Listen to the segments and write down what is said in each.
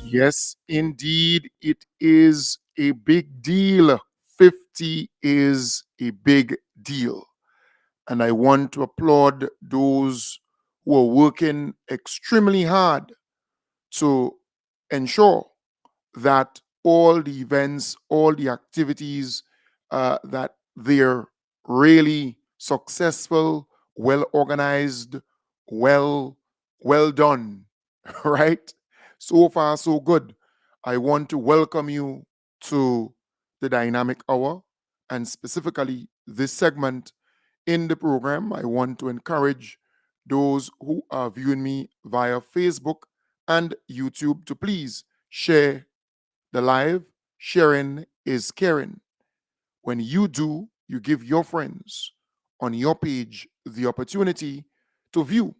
Yes, indeed, it is a big deal. 50 is a big deal. And I want to applaud those who are working extremely hard to ensure that all the events, all the activities, that they're really successful, well organized, well well done, right? So far, so good. I want to welcome you to the Dynamic Hour, and specifically this segment in the program. I want to encourage those who are viewing me via Facebook and YouTube to please share the live. Sharing is caring. When you do, you give your friends on your page the opportunity to view,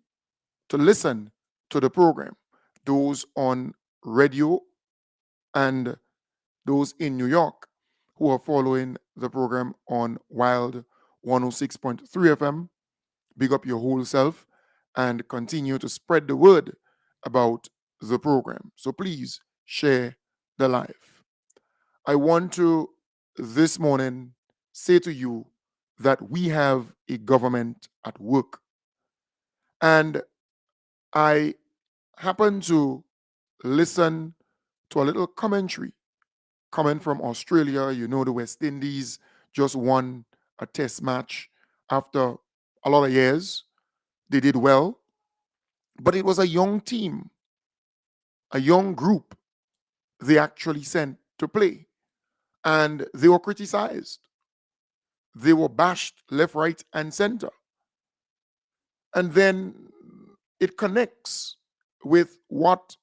to listen to the program. Those on radio and those in New York who are following the program on Wild 106.3 FM, big up your whole self and continue to spread the word about the program. So please share the live. I want to this morning say to you that we have a government at work. And I happen to listen to a little commentary coming from Australia. You know, the West Indies just won a test match after a lot of years. They did well, but it was a young team, a young group they actually sent to play. And they were criticized. They were bashed left, right, and center. And then it connects with what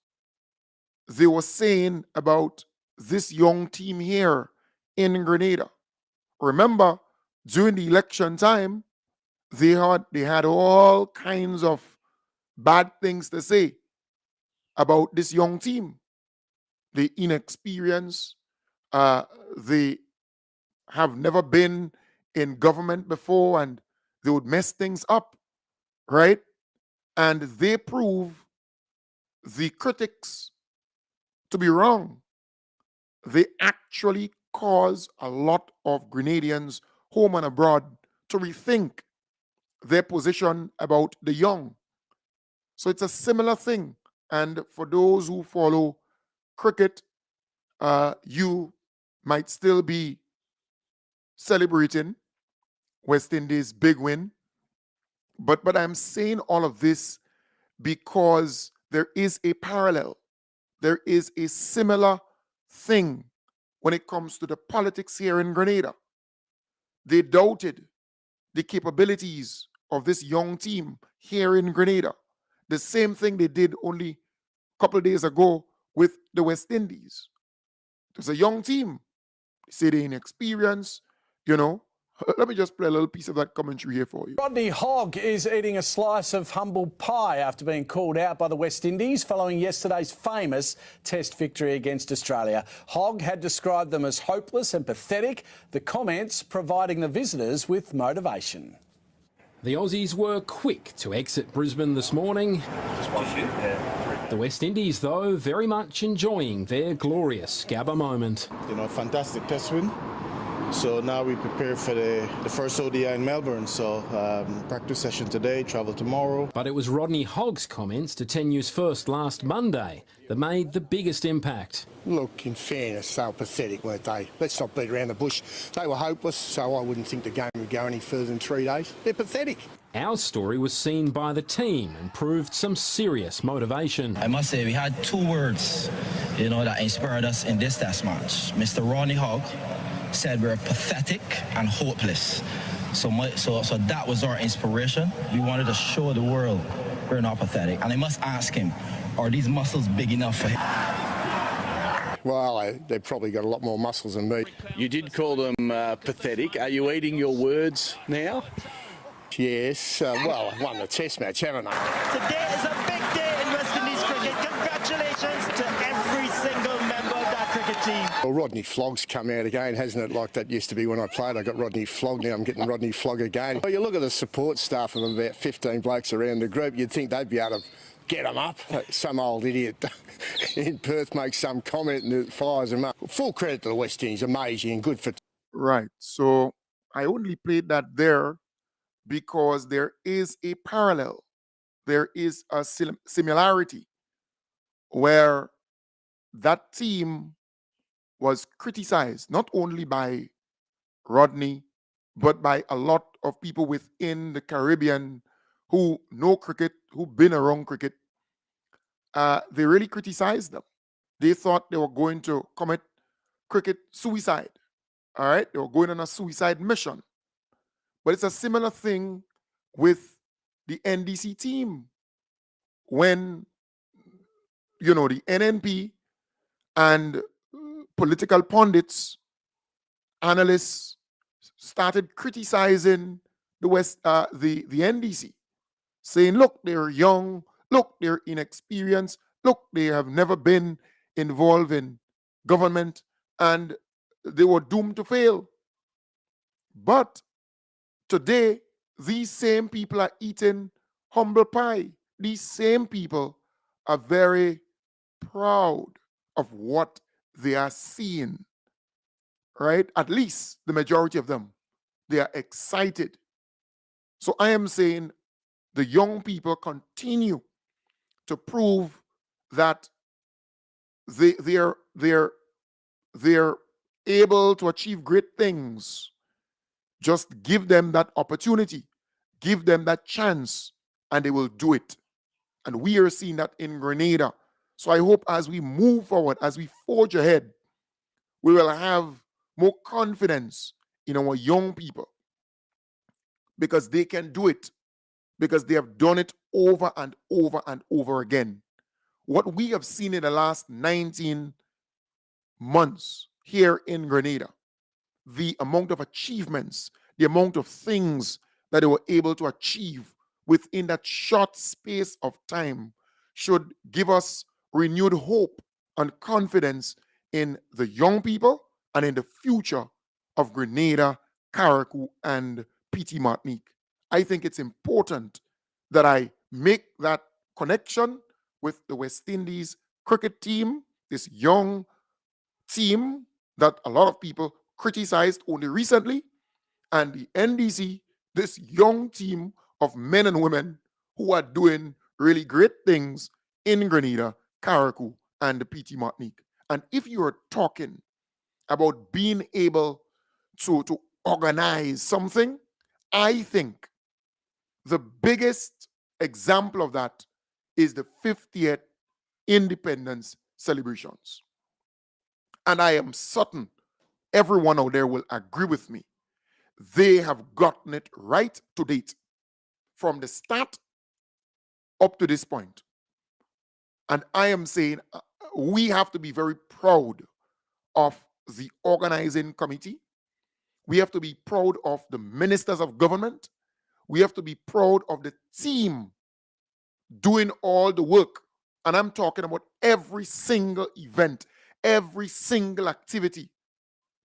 they were saying about this young team here in Grenada. Remember, during the election time, they had all kinds of bad things to say about this young team. The inexperience, they have never been in government before, and they would mess things up, right? And they prove the critics to be wrong. They actually cause a lot of Grenadians home and abroad to rethink their position about the young. So it's a similar thing. And for those who follow cricket, you might still be celebrating West Indies' big win. But I'm saying all of this because there is a parallel. There is a similar thing when it comes to the politics here in Grenada. They doubted the capabilities of this young team here in Grenada. The same thing they did only a couple of days ago with the West Indies. It was a young team. They say they're inexperienced, you know. Let me just play a little piece of that commentary here for you. Rodney Hogg is eating a slice of humble pie after being called out by the West Indies following yesterday's famous Test victory against Australia. Hogg had described them as hopeless and pathetic, the comments providing the visitors with motivation. The Aussies were quick to exit Brisbane this morning. The West Indies, though, very much enjoying their glorious Gabba moment. You know, fantastic test win. So now we prepare for the first ODI in Melbourne. So practice session today, travel tomorrow. But it was Rodney Hogg's comments to 10 News First last Monday that made the biggest impact. Look, in fairness, they were pathetic, weren't they? Let's not beat around the bush. They were hopeless, so I wouldn't think the game would go any further than 3 days. They're pathetic. Our story was seen by the team and proved some serious motivation. I must say we had two words, that inspired us in this test match. Mr. Rodney Hogg said we're pathetic and hopeless. So that was our inspiration. We wanted to show the world we're not pathetic. And I must ask him, are these muscles big enough for him? Well, they've probably got a lot more muscles than me. You did call them pathetic. Are you eating your words now? Yes. Well, I've won the test match, haven't I? Today is a big day in West Indies cricket. Congratulations to every single member of that cricket team. Well, Rodney Flogg's come out again, hasn't it? Like that used to be when I played. I got Rodney Flog, now I'm getting Rodney Flog again. Well, you look at the support staff of about 15 blokes around the group, you'd think they'd be able to get them up. Some old idiot in Perth makes some comment and it fires them up. Full credit to the West Indies, amazing and good for. Right. So I only played that there because there is a parallel, there is a similarity where that team was criticized not only by Rodney, but by a lot of people within the Caribbean who know cricket, who've been around cricket. They really criticized them. They thought they were going to commit cricket suicide. All right, they were going on a suicide mission. But it's a similar thing with the NDC team when the NNP and political pundits, analysts started criticizing the NDC, saying, "Look, they're young. Look, they're inexperienced. Look, they have never been involved in government, and they were doomed to fail." But today, these same people are eating humble pie. These same people are very proud of what they are seeing, right? At least the majority of them, they are excited. So I am saying the young people continue to prove that they're able to achieve great things. Just give them that opportunity, give them that chance, and they will do it. And we are seeing that in Grenada. So I hope as we move forward, as we forge ahead, we will have more confidence in our young people because they can do it, because they have done it over and over and over again. What we have seen in the last 19 months here in Grenada, the amount of achievements, the amount of things that they were able to achieve within that short space of time should give us renewed hope and confidence in the young people and in the future of Grenada, Carriacou, and PT Martinique. I think it's important that I make that connection with the West Indies cricket team, this young team that a lot of people criticized only recently, and the NDC, this young team of men and women who are doing really great things in Grenada, Carriacou, and the PT Martinique. And if you are talking about being able to organize something, I think the biggest example of that is the 50th independence celebrations. And I am certain everyone out there will agree with me. They have gotten it right to date from the start up to this point. And I am saying we have to be very proud of the organizing committee. We have to be proud of the ministers of government. We have to be proud of the team doing all the work. And I'm talking about every single event, every single activity.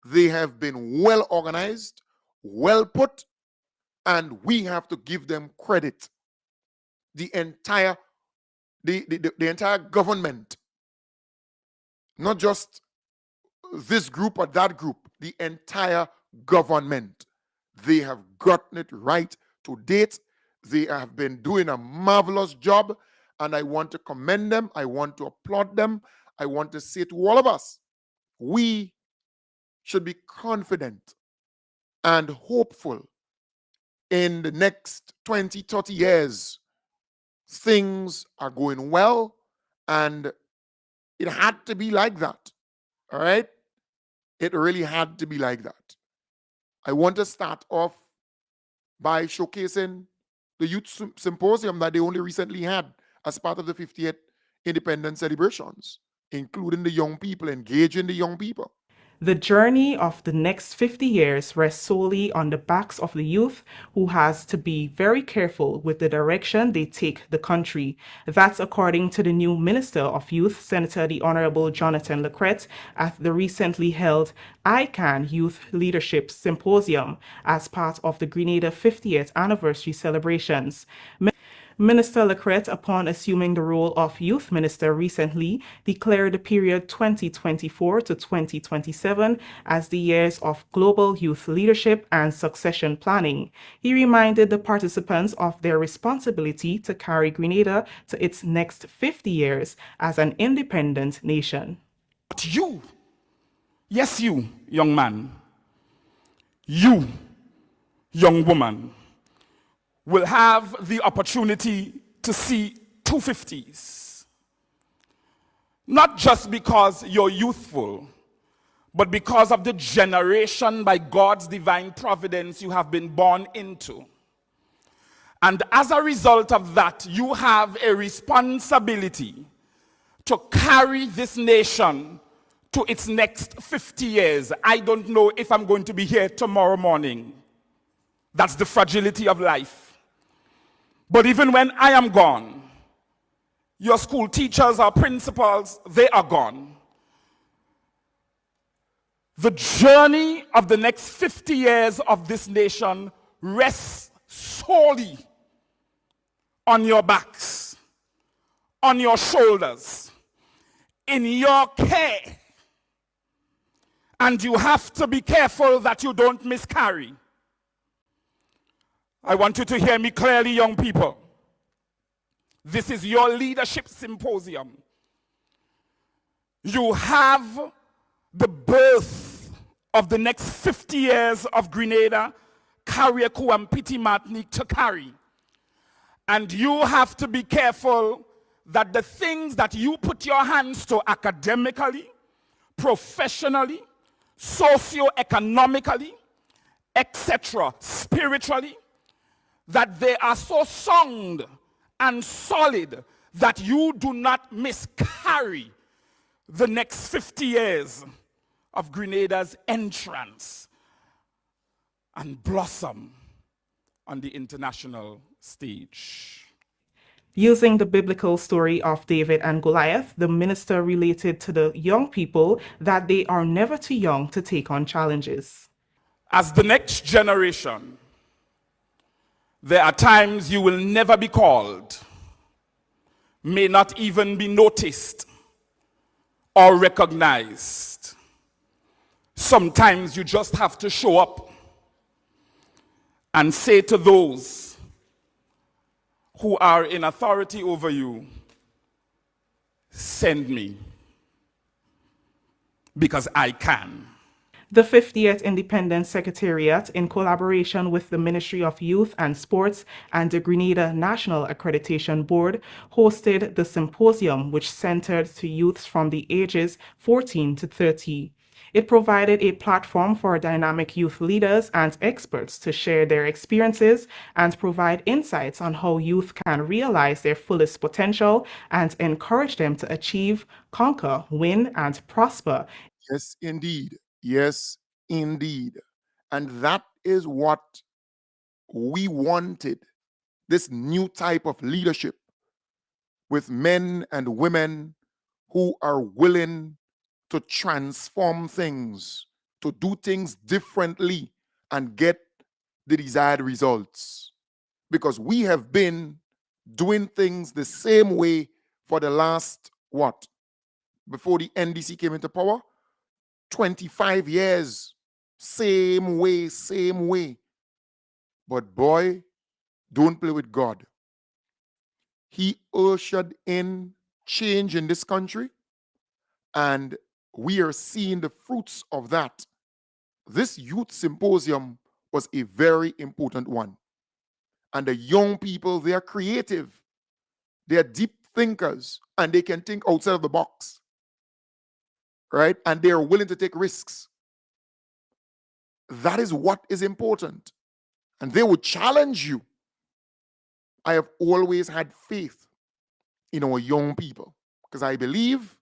They have been well organized, well put, and we have to give them credit. The entire government, not just this group or that group, the entire government, they have gotten it right to date. They have been doing a marvelous job, and I want to commend them. I want to applaud them. I want to say to all of us, we should be confident and hopeful in the next 20, 30 years. Things are going well, and it had to be like that. All right? It really had to be like that. I want to start off by showcasing the Youth Symposium that they only recently had as part of the 50th independence celebrations, including the young people, engaging the young people. The journey of the next 50 years rests solely on the backs of the youth, who has to be very careful with the direction they take the country. That's according to the new Minister of Youth, Senator the Honorable Jonathan Lecret, at the recently held ICANN Youth Leadership Symposium as part of the Grenada 50th anniversary celebrations. Minister Lecret, upon assuming the role of youth minister recently, declared the period 2024 to 2027 as the years of global youth leadership and succession planning. He reminded the participants of their responsibility to carry Grenada to its next 50 years as an independent nation. But you, yes, you, young man, you, young woman, will have the opportunity to see 250s. Not just because you're youthful, but because of the generation by God's divine providence you have been born into. And as a result of that, you have a responsibility to carry this nation to its next 50 years. I don't know if I'm going to be here tomorrow morning. That's the fragility of life. But even when I am gone, your school teachers or principals, they are gone. The journey of the next 50 years of this nation rests solely on your backs, on your shoulders, in your care. And you have to be careful that you don't miscarry. I want you to hear me clearly, young people. This is your leadership symposium. You have the birth of the next 50 years of Grenada, Carriacou and Petit Martinique to carry. And you have to be careful that the things that you put your hands to academically, professionally, socio-economically, etc., spiritually, that they are so sound and solid that you do not miscarry the next 50 years of Grenada's entrance and blossom on the international stage. Using the biblical story of David and Goliath, the minister related to the young people that they are never too young to take on challenges. As the next generation, there are times you will never be called, may not even be noticed or recognized. Sometimes you just have to show up and say to those who are in authority over you, send me, because I can. The 50th Independence Secretariat, in collaboration with the Ministry of Youth and Sports and the Grenada National Accreditation Board, hosted the Symposium, which centered to youths from the ages 14 to 30. It provided a platform for dynamic youth leaders and experts to share their experiences and provide insights on how youth can realize their fullest potential and encourage them to achieve, conquer, win, and prosper. Yes, indeed. Yes, indeed. And that is what we wanted, this new type of leadership with men and women who are willing to transform things, to do things differently and get the desired results. Because we have been doing things the same way for the last, what? Before the NDC came into power? 25 years, same way, same way. But boy, don't play with God. He ushered in change in this country, and we are seeing the fruits of that. This youth symposium was a very important one. And the young people, they are creative, they are deep thinkers, and they can think outside of the box. Right? And they are willing to take risks. That is what is important. And they will challenge you. I have always had faith in our young people because I believe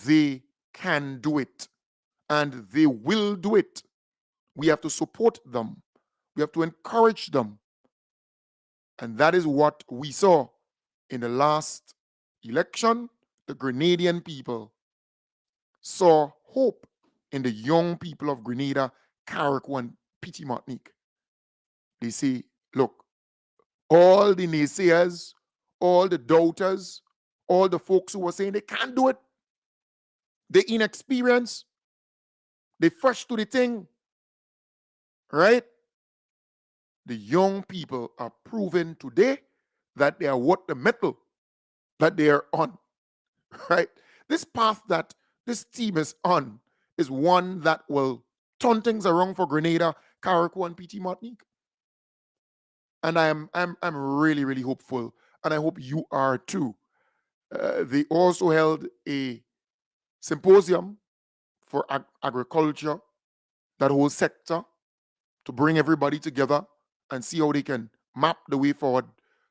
they can do it and they will do it. We have to support them. We have to encourage them. And that is what we saw in the last election. The Grenadian people saw hope in the young people of Grenada, Carriacou, and Petit Martinique. They say, look, All the naysayers, all the doubters, all the folks who were saying they can't do it, they inexperienced, they fresh to the thing, right? The young people are proving today that they are worth the metal that they are on, right? This path that this team is on is one that will turn things around for Grenada, Carriacou, and PT Martinique. And I'm really, really hopeful, and I hope you are too. They also held a symposium for agriculture, that whole sector, to bring everybody together and see how they can map the way forward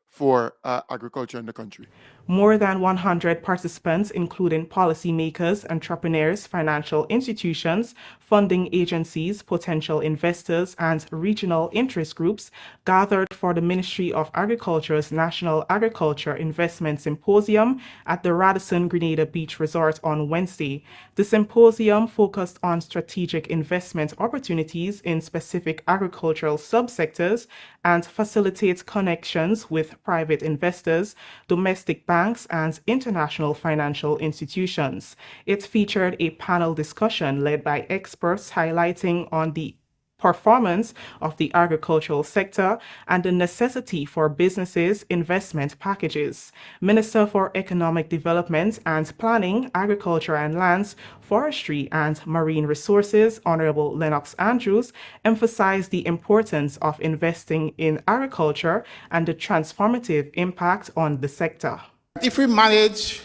for agriculture in the country. More than 100 participants, including policymakers, entrepreneurs, financial institutions, funding agencies, potential investors, and regional interest groups, gathered for the Ministry of Agriculture's National Agriculture Investment Symposium at the Radisson Grenada Beach Resort on Wednesday. The symposium focused on strategic investment opportunities in specific agricultural subsectors and facilitates connections with private investors, domestic banks, and international financial institutions. It featured a panel discussion led by experts highlighting on the performance of the agricultural sector and the necessity for businesses' investment packages. Minister for Economic Development and Planning, Agriculture and Lands, Forestry and Marine Resources, Honorable Lennox Andrews, emphasized the importance of investing in agriculture and the transformative impact on the sector. If we manage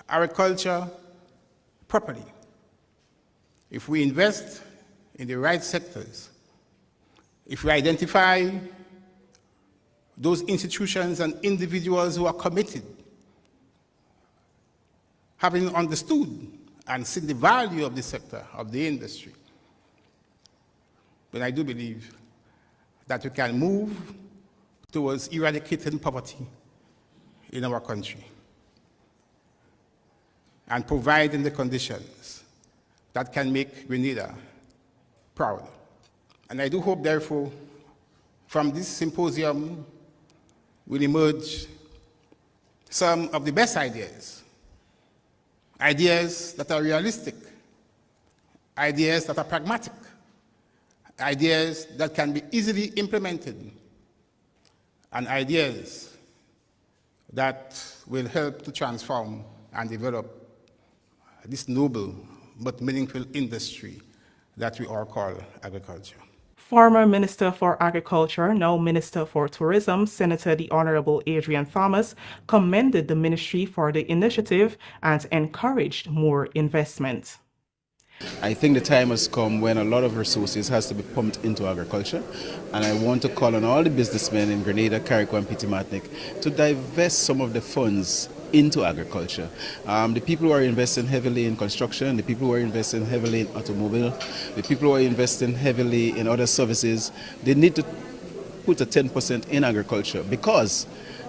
agriculture properly, if we invest in the right sectors, if we identify those institutions and individuals who are committed, having understood and seen the value of the sector, of the industry, then I do believe that we can move towards eradicating poverty in our country and providing the conditions that can make Grenada proud. And I do hope, therefore, from this symposium will emerge some of the best ideas, ideas that are realistic, ideas that are pragmatic, ideas that can be easily implemented, and ideas that will help to transform and develop this noble but meaningful industry that we all call agriculture. Former Minister for Agriculture, now Minister for Tourism, Senator the Honorable Adrian Thomas, commended the ministry for the initiative and encouraged more investment. I think the time has come when a lot of resources has to be pumped into agriculture, and I want to call on all the businessmen in Grenada, Carriacou and PT Martinique to divest some of the funds into agriculture. The people who are investing heavily in construction, the people who are investing heavily in automobile, the people who are investing heavily in other services, they need to put a 10% in agriculture, because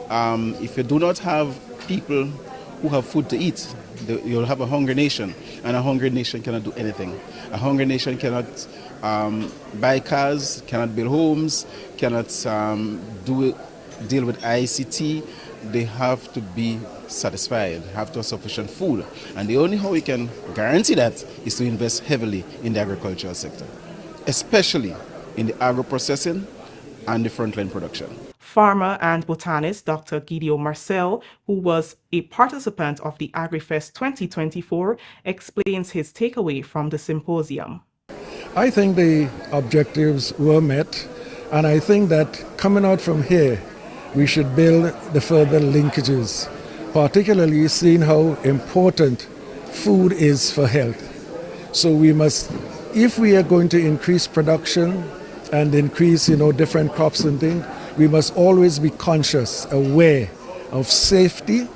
if you do not have people who have food to eat, you'll have a hungry nation, and a hungry nation cannot do anything. A hungry nation cannot buy cars, cannot build homes, cannot deal with ICT. They have to be satisfied, have to have sufficient food. And the only how we can guarantee that is to invest heavily in the agricultural sector, especially in the agro-processing and the frontline production. Farmer and botanist Dr. Gideon Marcel, who was a participant of the AgriFest 2024, explains his takeaway from the symposium. I think the objectives were met, and I think that coming out from here, we should build the further linkages, particularly seeing how important food is for health. So we must, if we are going to increase production and increase, different crops and things, we must always be conscious, aware of safety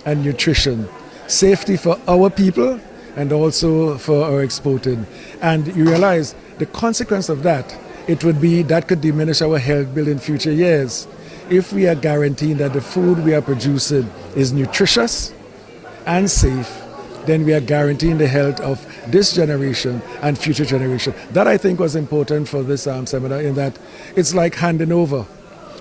and nutrition. Safety for our people and also for our exporting. And you realize the consequence of that, it would be that could diminish our health bill in future years. If we are guaranteeing that the food we are producing is nutritious and safe, then we are guaranteeing the health of this generation and future generation. That I think was important for this seminar, in that it's like handing over.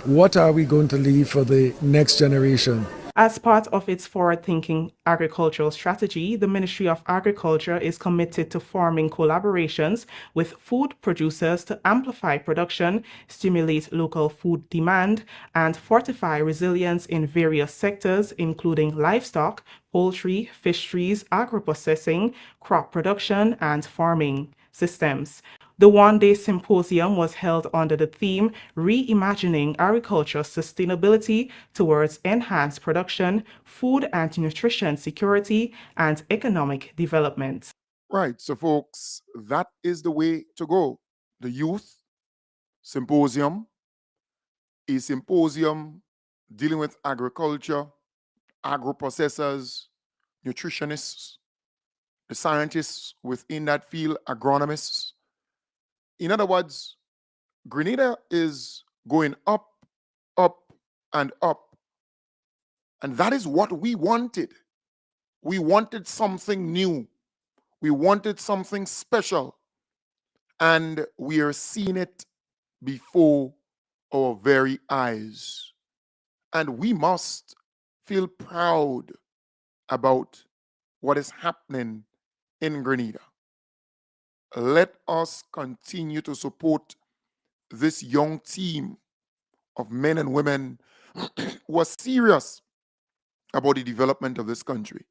what are we going to leave for the next generation? As part of its forward-thinking agricultural strategy, the Ministry of Agriculture is committed to forming collaborations with food producers to amplify production, stimulate local food demand, and fortify resilience in various sectors, including livestock, poultry, fisheries, agro-processing, crop production, and farming systems. The one-day symposium was held under the theme Reimagining Agriculture Sustainability Towards Enhanced Production, Food and Nutrition Security, and Economic Development. Right, so folks, that is the way to go. The Youth Symposium, a symposium dealing with agriculture, agro-processors, nutritionists, the scientists within that field, agronomists. In other words, Grenada is going up, up, and up. And that is what we wanted. We wanted something new. We wanted something special. And we are seeing it before our very eyes. And we must feel proud about what is happening in Grenada. Let us continue to support this young team of men and women who are serious about the development of this country.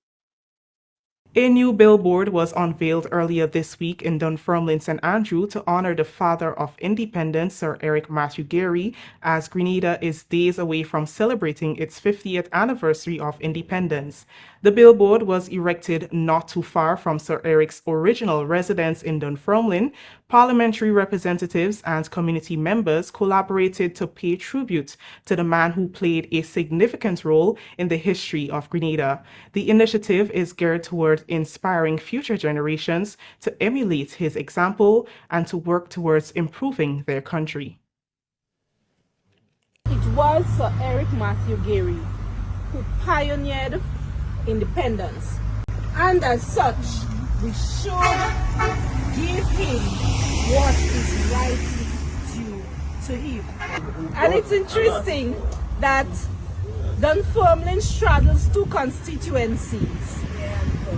A new billboard was unveiled earlier this week in Dunfermline, St. Andrew to honor the father of independence, Sir Eric Matthew Gairy, as Grenada is days away from celebrating its 50th anniversary of independence. The billboard was erected not too far from Sir Eric's original residence in Dunfermline. Parliamentary representatives and community members collaborated to pay tribute to the man who played a significant role in the history of Grenada. The initiative is geared toward inspiring future generations to emulate his example and to work towards improving their country. It was Sir Eric Matthew Gairy who pioneered independence, and as such, we should give him what is rightly due to him. And it's interesting that Dunfermline straddles two constituencies,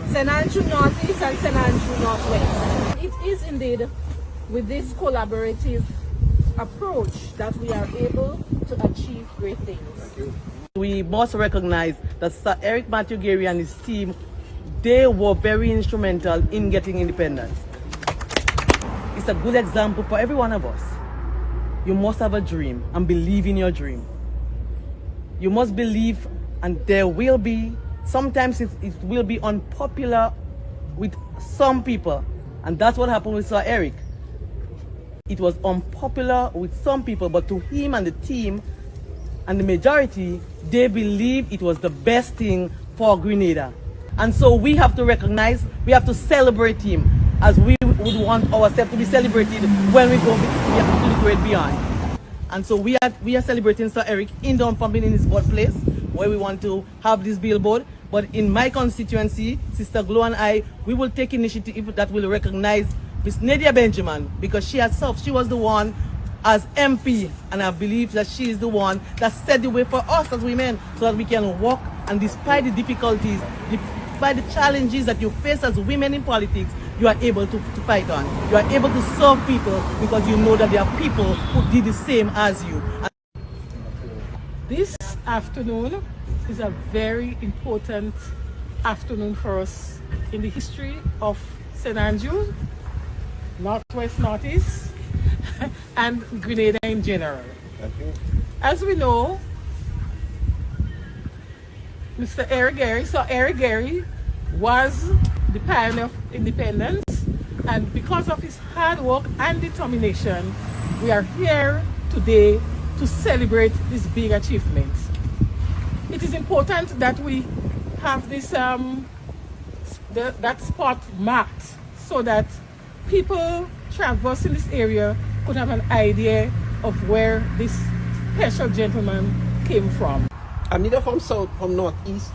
St. Andrew Northeast and St. Andrew Northwest. It is indeed with this collaborative approach that we are able to achieve great things. We must recognize that Sir Eric Matthew Gairy and his team, they were very instrumental in getting independence. It's a good example for every one of us. You must have a dream and believe in your dream. You must believe, and there will be, sometimes it will be unpopular with some people, and that's what happened with Sir Eric. It was unpopular with some people, but to him and the team and the majority, they believe it was the best thing for Grenada. And so we have to recognize, we have to celebrate him as we would want ourselves to be celebrated when we go to the great beyond. And so we are celebrating Sir Eric in Dunfermline in his birthplace, where we want to have this billboard. But in my constituency, Sister Glo and I, we will take initiative that will recognize Miss Nadia Benjamin, because she herself, she was the one as MP, and I believe that she is the one that set the way for us as women so that we can walk, and despite the difficulties, despite the challenges that you face as women in politics, you are able to fight on. You are able to serve people because you know that there are people who did the same as you. This afternoon is a very important afternoon for us in the history of St. Andrews, Northwest, Northeast, and Grenada in general. As we know, Mr. Eric Gairy, so Eric Gairy was the pioneer of independence, and because of his hard work and determination, we are here today to celebrate this big achievement. It is important that we have this that spot marked so that people traversing this area could have an idea of where this special gentleman came from. I'm neither from south, from northeast,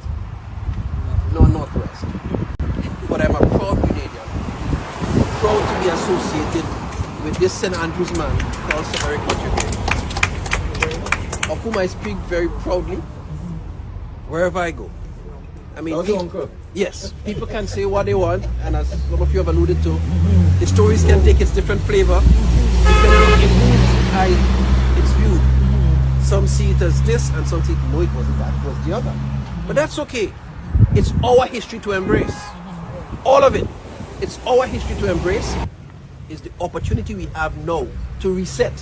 nor northwest, but I'm a proud Grenadian, proud to be associated with this St. Andrews man called Sir Eric Matthew Gairy. of whom I speak very proudly wherever I go. I mean, yes, people can say what they want, and as some of you have alluded to, the stories can take its different flavor depending on in whose eye it's viewed. Some see it as this, and some think, no, it wasn't that, it was the other. But that's okay. It's our history to embrace. All of it. It's our history to embrace. It's the opportunity we have now to reset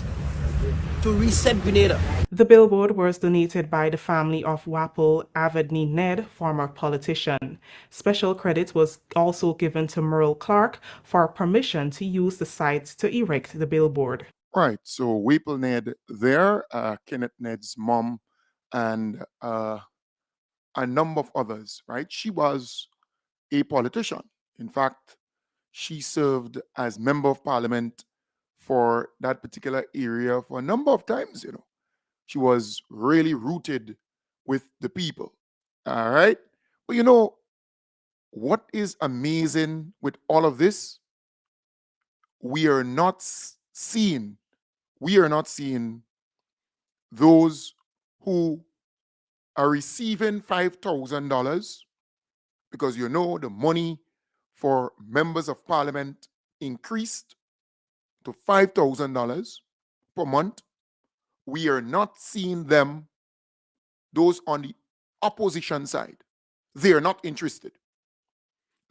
Grenada. The billboard was donated by the family of Wapple Avadni Ned, former politician. Special credit was also given to Merle Clark for permission to use the site to erect the billboard. Right. So Whipple Ned there, Kenneth Ned's mom, and a number of others, right? She was a politician. In fact, she served as member of parliament for that particular area for a number of times, you know. She was really rooted with the people. All right. But you know, what is amazing with all of this? We are not seeing, we are not seeing those who are receiving $5,000, because you know the money for members of parliament increased to $5,000 per month. We are not seeing them, those on the opposition side. They are not interested.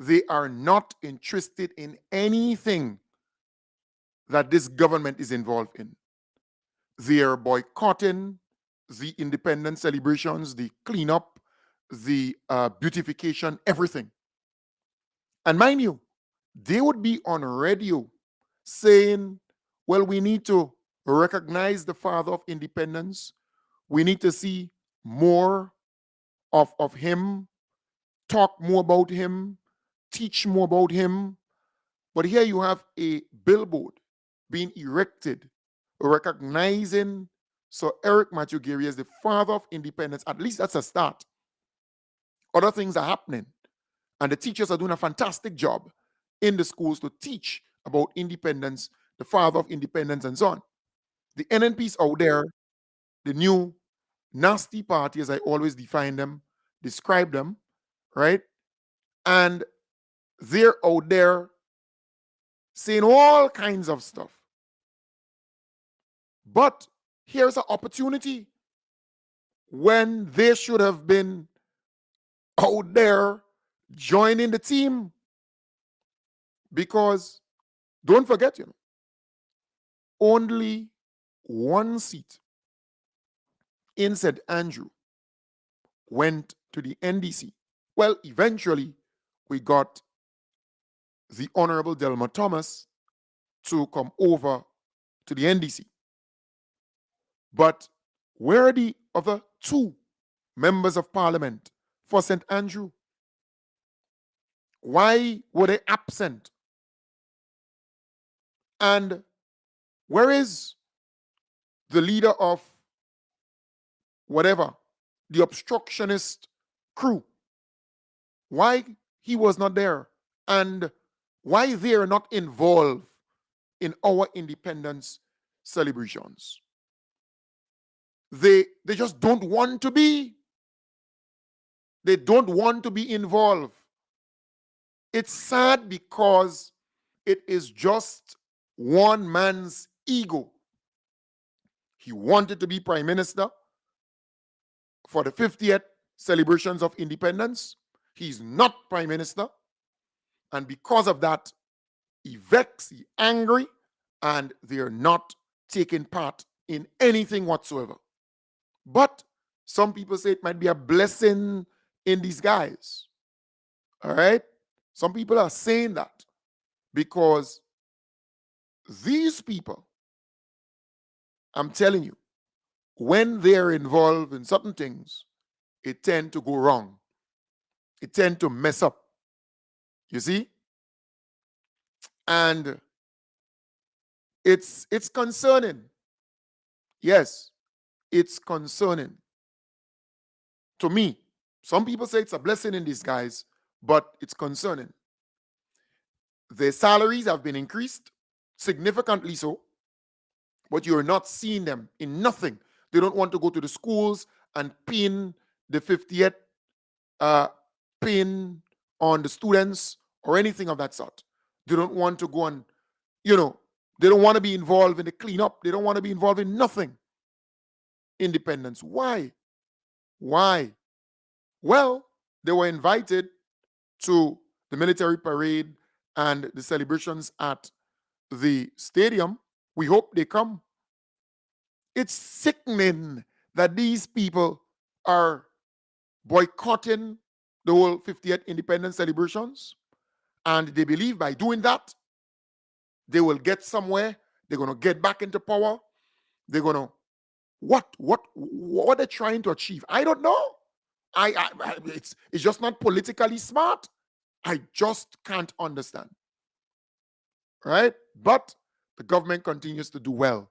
They are not interested in anything that this government is involved in. They are boycotting the independence celebrations, the cleanup, the beautification, everything. And mind you, they would be on radio saying, well, we need to recognize the father of independence. We need to see more of him, talk more about him, teach more about him. But here you have a billboard being erected recognizing Sir Eric Matthew Gary as the father of independence. At least that's a start. Other things are happening. And the teachers are doing a fantastic job in the schools to teach about independence, the father of independence, and so on. The NNPs out there, the new nasty party, as I always define them, describe them, right? And they're out there saying all kinds of stuff. But here's an opportunity when they should have been out there joining the team. Because don't forget, you know, only one seat in St. Andrew went to the NDC. Well, eventually we got the Honorable Delma Thomas to come over to the NDC. But where are the other two members of parliament for St. Andrew? Why were they absent? And where is the leader of whatever, the obstructionist crew? Why he was not there? And why they are not involved in our independence celebrations? They just don't want to be. They don't want to be involved. It's sad because it is just one man's ego. He wanted to be prime minister for the 50th celebrations of independence. He's not prime minister. And because of that, he vexed, he angry, and they're not taking part in anything whatsoever. But some people say it might be a blessing in disguise. All right? Some people are saying that because these people, I'm telling you, when they're involved in certain things, it tend to go wrong. It tend to mess up. You see? And it's concerning. Yes, it's concerning. To me, some people say it's a blessing in disguise, but it's concerning. Their salaries have been increased, significantly so, but you're not seeing them in nothing. They don't want to go to the schools and pin the 50th pin on the students or anything of that sort. They don't want to go and, they don't want to be involved in the cleanup. They don't want to be involved in nothing. Independence. Why? Why? Well, they were invited to the military parade and the celebrations at the stadium. We hope they come. It's sickening that these people are boycotting the whole 50th independence celebrations, and they believe by doing that they will get somewhere. They're going to get back into power. They're going to what they're trying to achieve. I don't know. It's just not politically smart. I just can't understand. Right? But the government continues to do well.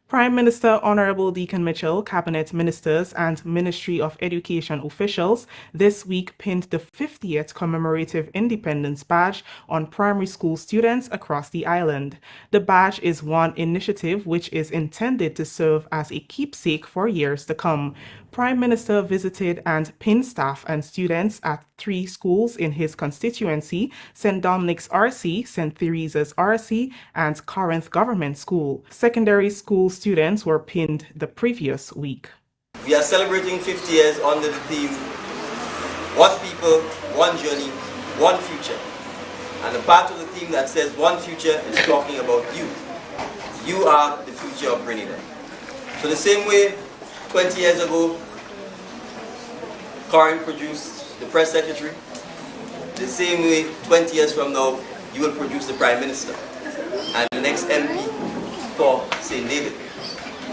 Prime Minister Honorable Deacon Mitchell, Cabinet Ministers and Ministry of Education officials this week pinned the 50th commemorative Independence Badge on primary school students across the island. The badge is one initiative which is intended to serve as a keepsake for years to come. Prime Minister visited and pinned staff and students at 3 schools in his constituency: St. Dominic's RC, St. Theresa's RC, and Corinth Government School. Secondary school students were pinned the previous week. We are celebrating 50 years under the theme, one people, one journey, one future. And the part of the theme that says one future is talking about you. You are the future of Grenada. So the same way 20 years ago, Corinth produced the press secretary, the same way 20 years from now, you will produce the Prime Minister and the next MP for St. David.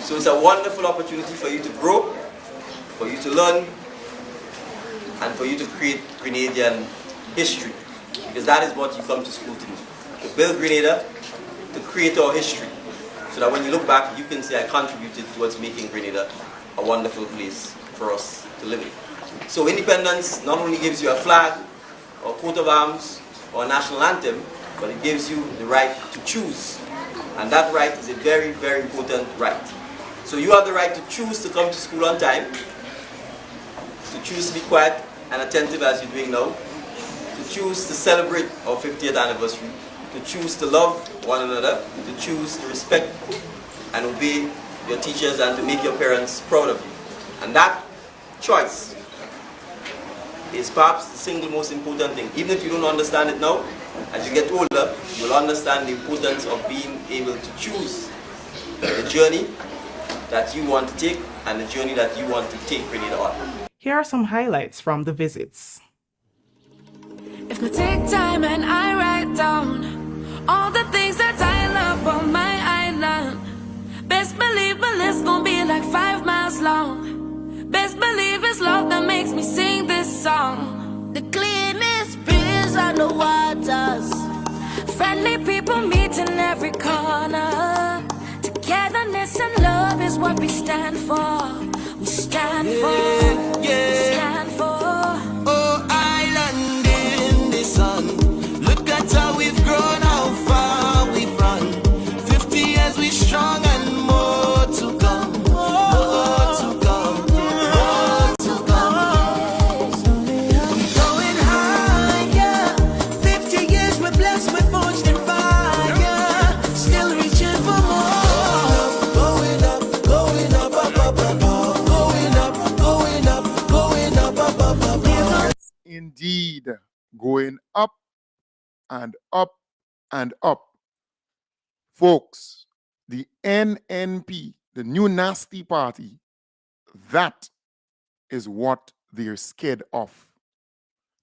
So it's a wonderful opportunity for you to grow, for you to learn, and for you to create Grenadian history. Because that is what you come to school to do. To build Grenada, to create our history. So that when you look back, you can say I contributed towards making Grenada a wonderful place for us to live in. So independence not only gives you a flag, or coat of arms, or a national anthem, but it gives you the right to choose. And that right is a very, very important right. So you have the right to choose to come to school on time, to choose to be quiet and attentive as you're doing now, to choose to celebrate our 50th anniversary, to choose to love one another, to choose to respect and obey your teachers and to make your parents proud of you. And that choice is perhaps the single most important thing. Even if you don't understand it now, as you get older, you'll understand the importance of being able to choose the journey that you want to take and the journey that you want to take Grenada on. Here are some highlights from the visits. If I take time and I write down all the things that I love on my island, best believe my list gon' be like 5 miles long. Best believe it's love that makes me sing this song. The cleanest breeze on the waters, friendly people meet in every corner. Togetherness and love is what we stand for. We stand for. We stand for. Oh, island in the sun, look at how we've grown, how far we've run. 50 years we strong and more to come. More to come. More to come. I'm going higher. 50 years we're blessed, we're forged in fire. Still reaching for more. Going up, going up, up, up, up, up. Going up, going up, going up, up, up, up, up. Indeed, going up and up and up. Folks, the NNP, the new nasty party, that is what they're scared of.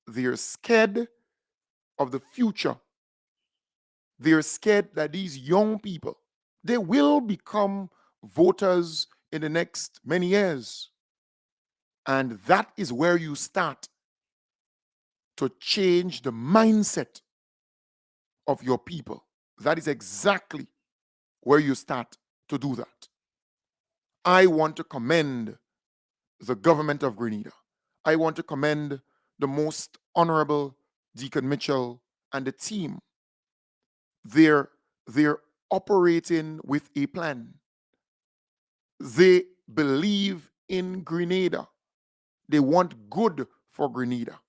They're scared of the future. They're scared that these young people, they will become voters in the next many years. And that is where you start to change the mindset of your people. That is exactly where you start to do that. I want to commend the government of Grenada. I want to commend the most honorable Deacon Mitchell and the team. They're operating with a plan. They believe in Grenada. They want good for Grenada.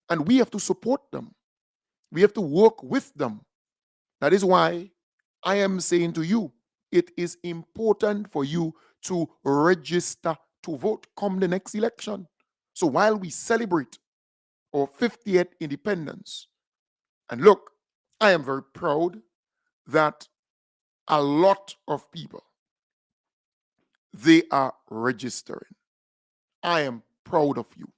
And we have to support them. We have to work with them. That is why I am saying to you, it is important for you to register to vote come the next election. So while we celebrate our 50th independence, and look, I am very proud that a lot of people, they are registering. I am proud of you.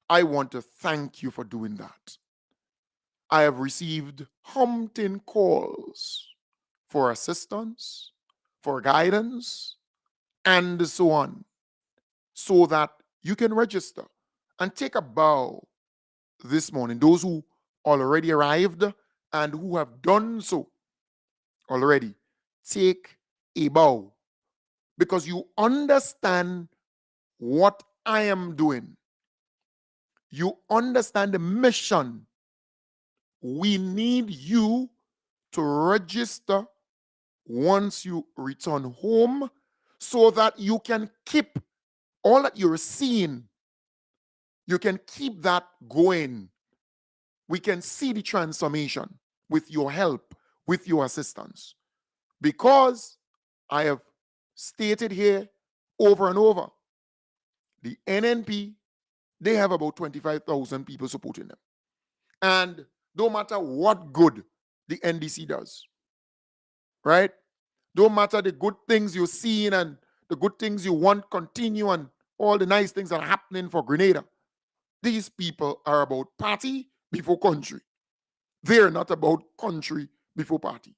I want to thank you for doing that. I have received umpteen calls for assistance, for guidance, and so on, so that you can register and take a bow this morning. Those who already arrived and who have done so already, take a bow because you understand what I am doing. You understand the mission. We need you to register once you return home so that you can keep all that you're seeing. You can keep that going. We can see the transformation with your help, with your assistance. Because I have stated here over and over, the NNP, they have about 25,000 people supporting them. And no matter what good the NDC does, right? Don't matter the good things you're seeing and the good things you want continue and all the nice things that are happening for Grenada. These people are about party before country. They're not about country before party.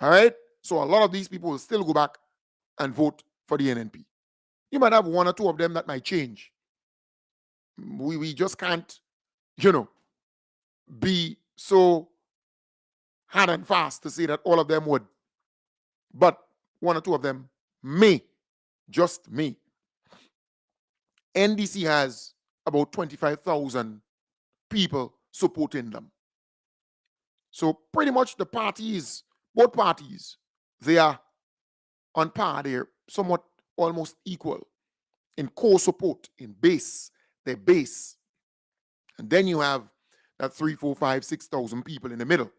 All right? So a lot of these people will still go back and vote for the NNP. You might have one or two of them that might change. We just can't, be so hard and fast to say that all of them would. But one or two of them may, just may. NDC has about 25,000 people supporting them. So pretty much the parties, both parties, they are on par. They're somewhat almost equal in core support, in base, their base. And then you have that 3, 4, 5, 6,000 people in the middle,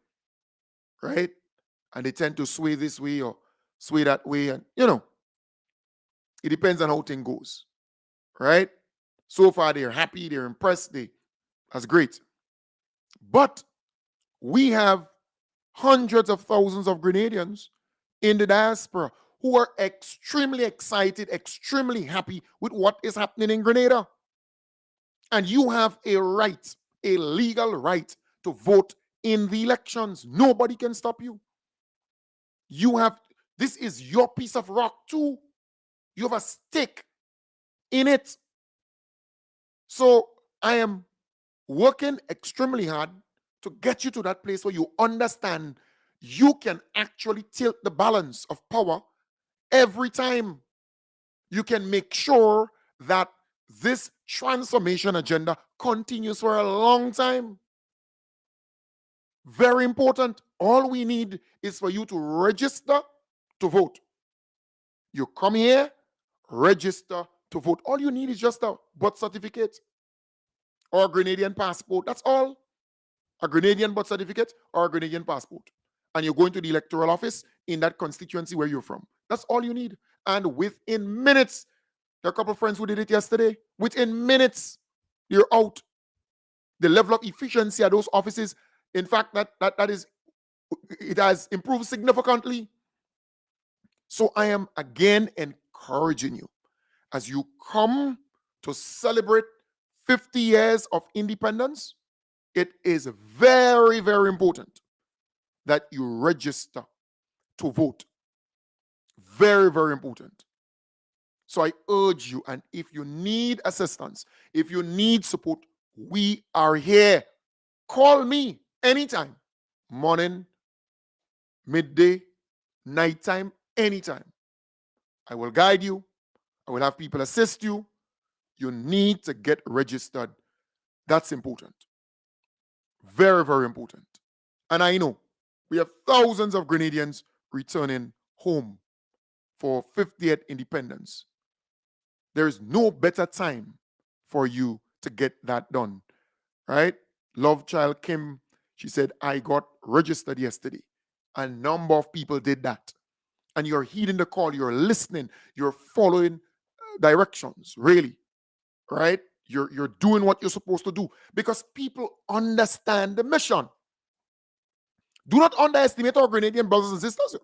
right? And they tend to sway this way or sway that way. And, it depends on how things goes, right? So far, they're happy, they're impressed, that's great. But we have hundreds of thousands of Grenadians in the diaspora who are extremely excited, extremely happy with what is happening in Grenada. And you have a right, a legal right to vote in the elections. Nobody can stop you. This is your piece of rock too. You have a stake in it. So I am working extremely hard to get you to that place where you understand you can actually tilt the balance of power every time. You can make sure that this transformation agenda continues for a long time. Very important. All we need is for you to register to vote. You come here, register to vote. All you need is just a birth certificate or a Grenadian passport. That's all. A Grenadian birth certificate or a Grenadian passport. And you're going to the electoral office in that constituency where you're from. That's all you need. And within minutes, there are a couple of friends who did it yesterday. Within minutes, you're out. The level of efficiency at those offices, in fact, it has improved significantly. So I am again encouraging you as you come to celebrate 50 years of independence. It is very, very important that you register to vote. Very, very important. So I urge you, and if you need assistance, if you need support, we are here. Call me anytime. Morning, midday, nighttime, anytime. I will guide you. I will have people assist you. You need to get registered. That's important. Very, very important. And I know we have thousands of Grenadians returning home. for 50th independence. There is no better time for you to get that done, right? Love Child Kim, she said, I got registered yesterday. A number of people did that. And you're heeding the call, you're listening, you're following directions, really, right? You're doing what you're supposed to do because people understand the mission. Do not underestimate our Grenadian brothers and sisters.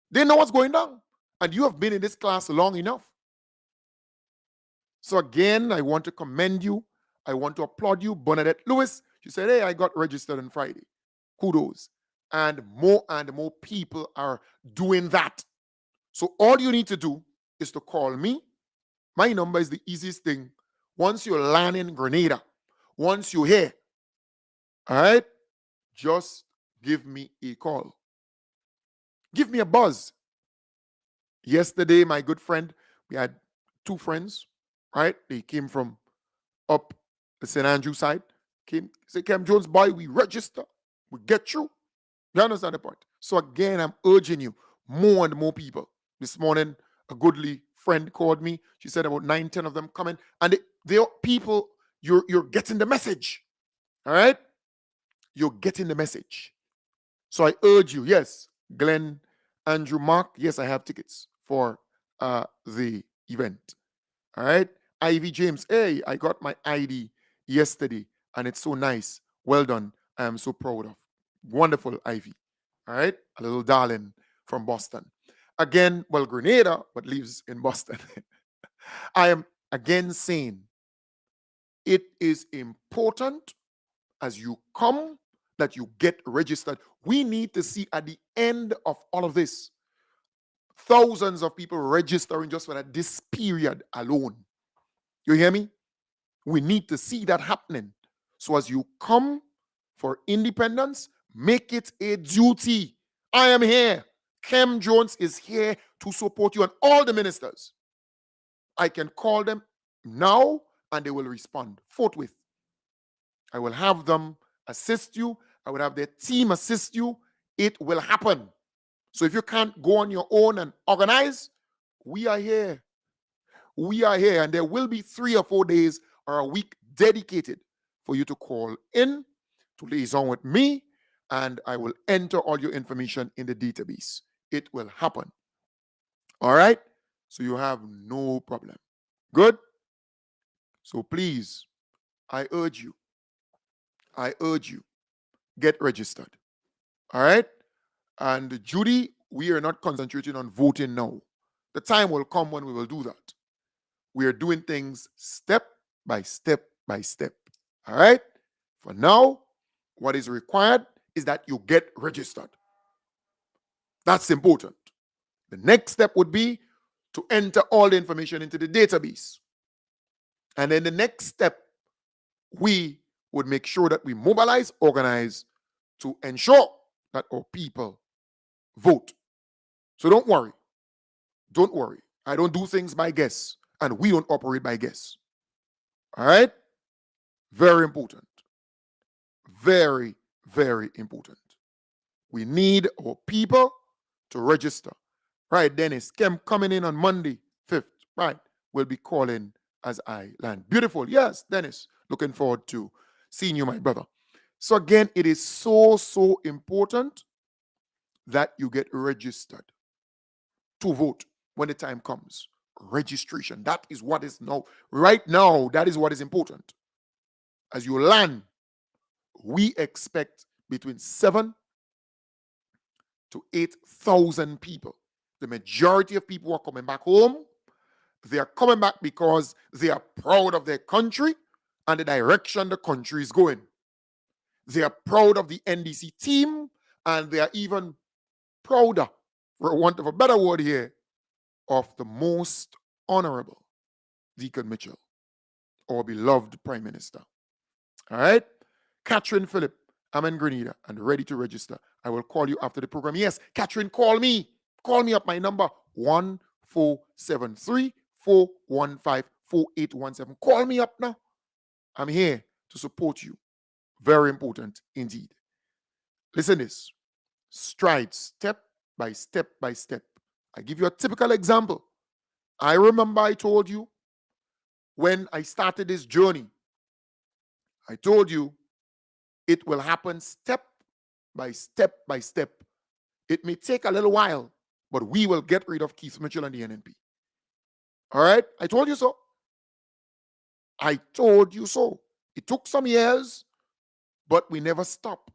They know what's going on. And you have been in this class long enough. So again, I want to commend you. I want to applaud you. Bernadette Lewis, she said, hey, I got registered on Friday. Kudos. And more people are doing that. So all you need to do is to call me. My number is the easiest thing. Once you land in Grenada, once you're here, all right, just give me a call. Give me a buzz. Yesterday, my good friend, we had two friends, right? They came from up the St. Andrew side. Came, say, Cam Jones, boy, we register. We get through. You understand the point? So again, I'm urging you, more and more people. This morning, a goodly friend called me. She said about 9, 10 of them coming. And they are people, you're getting the message. All right? You're getting the message. So I urge you, yes, Glenn, Andrew, Mark, yes, I have tickets for the event. All right? Ivy James, hey, I got my ID yesterday and it's so nice. Well done. I am so proud of. Wonderful, Ivy. All right? A little darling from Boston. Again, well, Grenada, but lives in Boston. I am again saying it is important as you come that you get registered. We need to see at the end of all of this thousands of people registering just for that this period alone. You hear me? We need to see that happening. So as you come for independence, make it a duty. I am here. Cam Jones is here to support you and all the ministers. I can call them now and they will respond forthwith. I will have them assist you. I will have their team assist you. It will happen. So if you can't go on your own and organize, we are here. We are here, and there will be 3 or 4 days or a week dedicated for you to call in, to liaison with me, and I will enter all your information in the database. It will happen. All right? So you have no problem. Good? So please, I urge you, get registered. All right? And Judy, we are not concentrating on voting now. The time will come when we will do that. We are doing things step by step by step. All right? For now, what is required is that you get registered. That's important. The next step would be to enter all the information into the database. And then the next step, we would make sure that we mobilize, organize to ensure that our people vote. So don't worry. Don't worry. I don't do things by guess, and we don't operate by guess. All right? Very important. Very, very important. We need our people to register. Right, Dennis, Kem coming in on Monday, 5th. Right, we'll be calling as I land. Beautiful. Yes, Dennis. Looking forward to seeing you, my brother. So again, it is so, so important that you get registered to vote when the time comes. Registration. That is what is now. Right now, that is what is important. As you land, we expect between 7 to 8,000 people. The majority of people are coming back home. They are coming back because they are proud of their country and the direction the country is going. They are proud of the NDC team, and they are even prouder, for want of a better word here, of the most honorable Deacon Mitchell, our beloved Prime Minister. All right? Catherine Phillip, I'm in Grenada and ready to register. I will call you after the program. Yes, Catherine, call me. Call me up. My number, 1473-415-4817. Call me up now. I'm here to support you. Very important indeed. Listen this. Stride step by step by step I give you a typical example. I remember I told you when I started this journey, I told you it will happen step by step by step. It may take a little while, but we will get rid of Keith Mitchell and the NNP. All right? I told you so. I told you so. It took some years, but we never stop.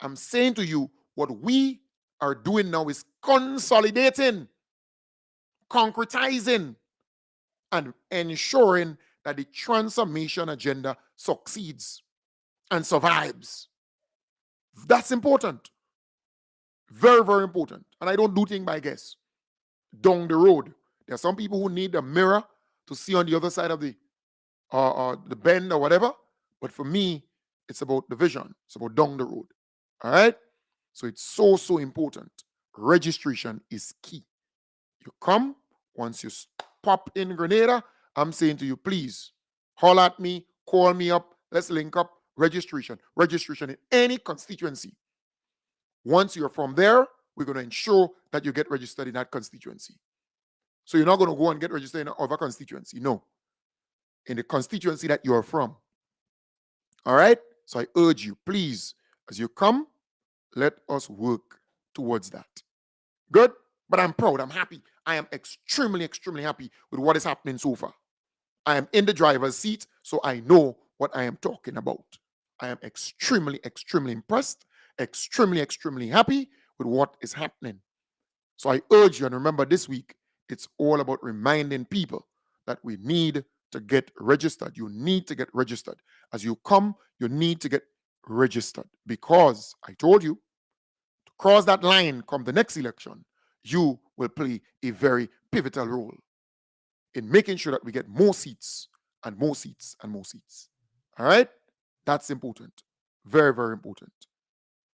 I'm saying to you, what we are doing now is consolidating, concretizing, and ensuring that the transformation agenda succeeds and survives. That's important. Very, very important. And I don't do things by guess. Down the road, there are some people who need a mirror to see on the other side of the bend or whatever. But for me, it's about the vision. It's about down the road. All right? So it's so, so important. Registration is key. You come, once you pop in Grenada, I'm saying to you, please, holler at me, call me up, let's link up. Registration in any constituency. Once you're from there, we're going to ensure that you get registered in that constituency. So you're not going to go and get registered in another constituency. No. In the constituency that you're from. All right? So I urge you, please, as you come, let us work towards that. Good? But I'm proud. I'm happy. I am extremely, extremely happy with what is happening so far. I am in the driver's seat, so I know what I am talking about. I am extremely, extremely impressed, extremely, extremely happy with what is happening. So I urge you, and remember this week, it's all about reminding people that we need to get registered. You need to get registered. As you come, you need to get registered because I told you to cross that line come the next election, you will play a very pivotal role in making sure that we get more seats and more seats and more seats. All right? That's important. Very, very important.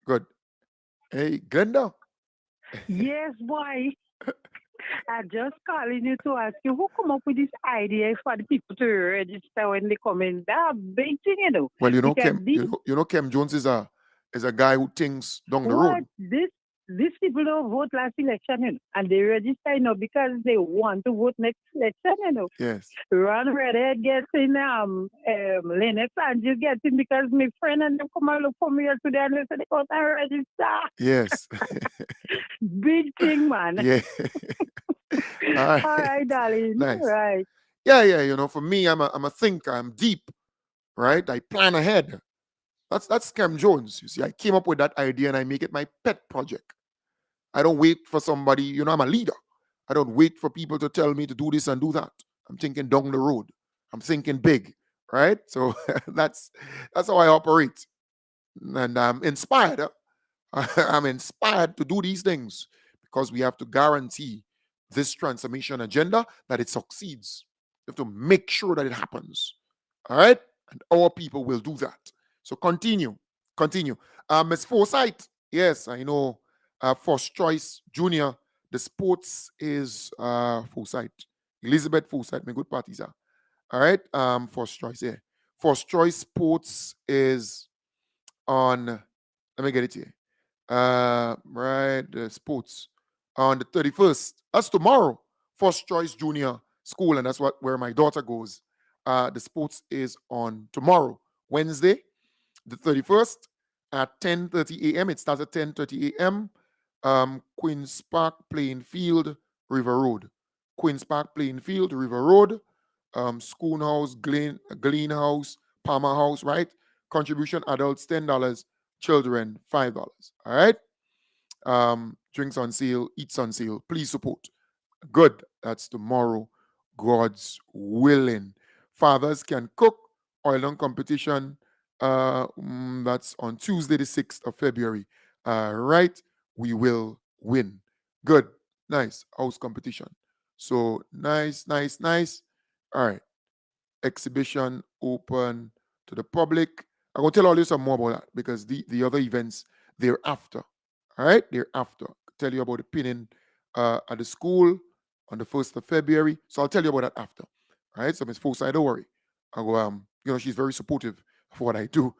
Good. Hey, Glenda. Yes, boy. I just calling you to ask you who come up with this idea for the people to register when they come in. That big thing, you know. Well, Because Kem Jones is a guy who thinks down the what road. these people don't vote last election, you know, and they register, you know, because they want to vote next election, you know. Yes. Ron Redhead gets in, Lynette Sanchez gets in because my friend and them come and look for me today and they say they go and register. Yes. Big thing, man. Yeah. All right, darling. Nice. Right. Yeah. You know, for me, I'm a thinker. I'm deep, right? I plan ahead. That's Cam Jones. You see, I came up with that idea and I make it my pet project. I don't wait for somebody. You know, I'm a leader. I don't wait for people to tell me to do this and do that. I'm thinking down the road. I'm thinking big, right? So that's how I operate, and I'm inspired. I'm inspired to do these things because we have to guarantee this transformation agenda that it succeeds. We have to make sure that it happens. All right? And our people will do that. So continue. Ms. Forsyth, yes, I know. First Choice Junior, the sports is Forsyth. Elizabeth Forsyth, my good parties are. All right? First Choice, yeah. First Choice Sports is on, let me get it here. Right, sports on the 31st. That's tomorrow. First Choice Junior School, and that's where my daughter goes. The sports is on tomorrow, Wednesday, the 31st at 10:30 a.m. It starts at 10:30 a.m. Queen's Park, Playing Field, River Road. Queen's Park, Playing Field, River Road. Schoonhouse, Glen House, Palmer House, right? Contribution adults $10, children $5. All right. Drinks on sale, eats on sale. Please support. Good. That's tomorrow. God's willing. Fathers can cook. Oil on competition. That's on Tuesday, the 6th of February. Right. We will win. Good. Nice. House competition. So nice. All right. Exhibition open to the public. I'm going to tell all you some more about that because the other events thereafter. All right, thereafter. Tell you about the pinning at the school on the 1st of February. So I'll tell you about that after. All right, so Ms. Forsyth, don't worry. I go, she's very supportive for what I do.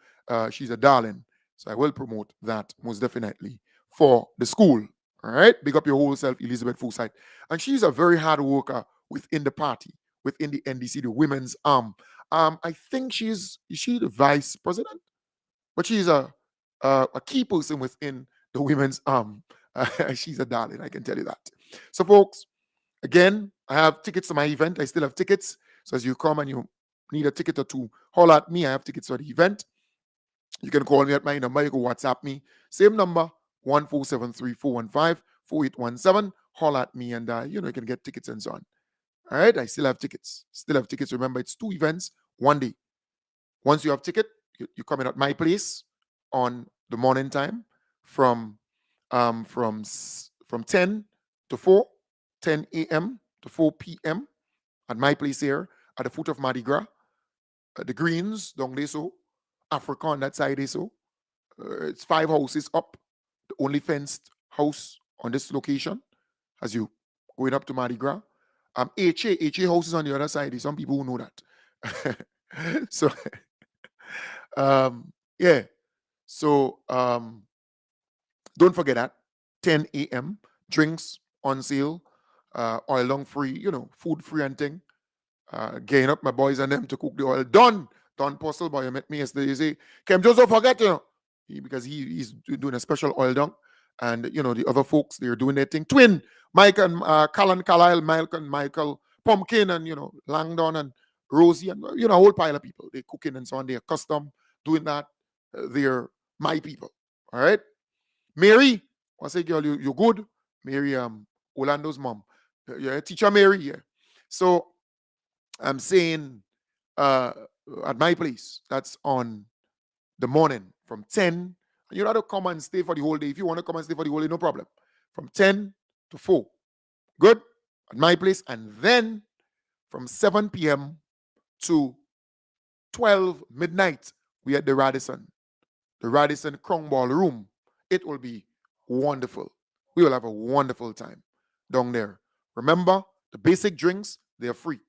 She's a darling. So I will promote that most definitely for the school. All right, big up your whole self, Elizabeth Forsyth. And she's a very hard worker within the party, within the NDC, the women's arm. I think is she the vice president? But she's a key person within the women's arm. She's a darling, I can tell you that. So, folks, again, I have tickets to my event. I still have tickets. So as you come and you need a ticket or two, holler at me. I have tickets for the event. You can call me at my number. You can WhatsApp me. Same number, 14734154817. Holler at me and, you can get tickets and so on. All right? I still have tickets. Still have tickets. Remember, it's 2 events, 1 day. Once you have ticket, you come in at my place on the morning time from 10 to 4, 10 a.m. to 4 p.m. at my place here at the foot of Mardi Gras. The Greens, down there so. Africa on that side, so. It's 5 houses up. The only fenced house on this location as you going up to Mardi Gras. HA house is on the other side. There's some people who know that. So, yeah. So, don't forget that 10 a.m. drinks on sale, oil long free, food free and thing. Getting up my boys and them to cook the oil. Don Postle boy, you met me yesterday. He say, Kem Joseph forget, because he's doing a special oil dunk. And, the other folks, they're doing their thing. Twin, Mike and Callan Carlisle, Mike and Michael, Pumpkin and, Langdon and Rosie and, a whole pile of people. They're cooking and so on. They're custom doing that. They're my people. All right? Mary, I say, girl, you're good. Mary, Orlando's mom. Yeah, teacher Mary, yeah. So, I'm saying at my place, that's on the morning from 10. You don't have to come and stay for the whole day. If you want to come and stay for the whole day, no problem. From 10 to 4. Good? At my place. And then from 7 p.m. to 12 midnight, we at the Radisson Crown Ballroom. It will be wonderful. We will have a wonderful time down there. Remember, the basic drinks, they are free.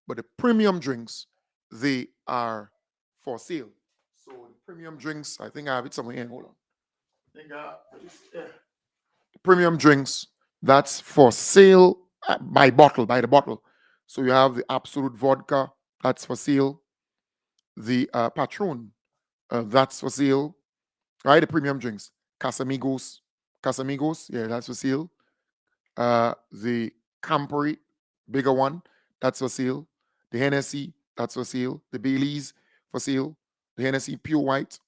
But the premium drinks, they are for sale. So the premium drinks, I think I have it somewhere here. Hold on. I think the premium drinks, that's for sale by the bottle. So you have the Absolute Vodka, that's for sale. The Patron, that's for sale. Right, the premium drinks. Casamigos, yeah, that's for sale. The Campari, bigger one, that's for sale. The Hennessy, that's for sale. The Baileys, for sale. The Hennessy Pure White,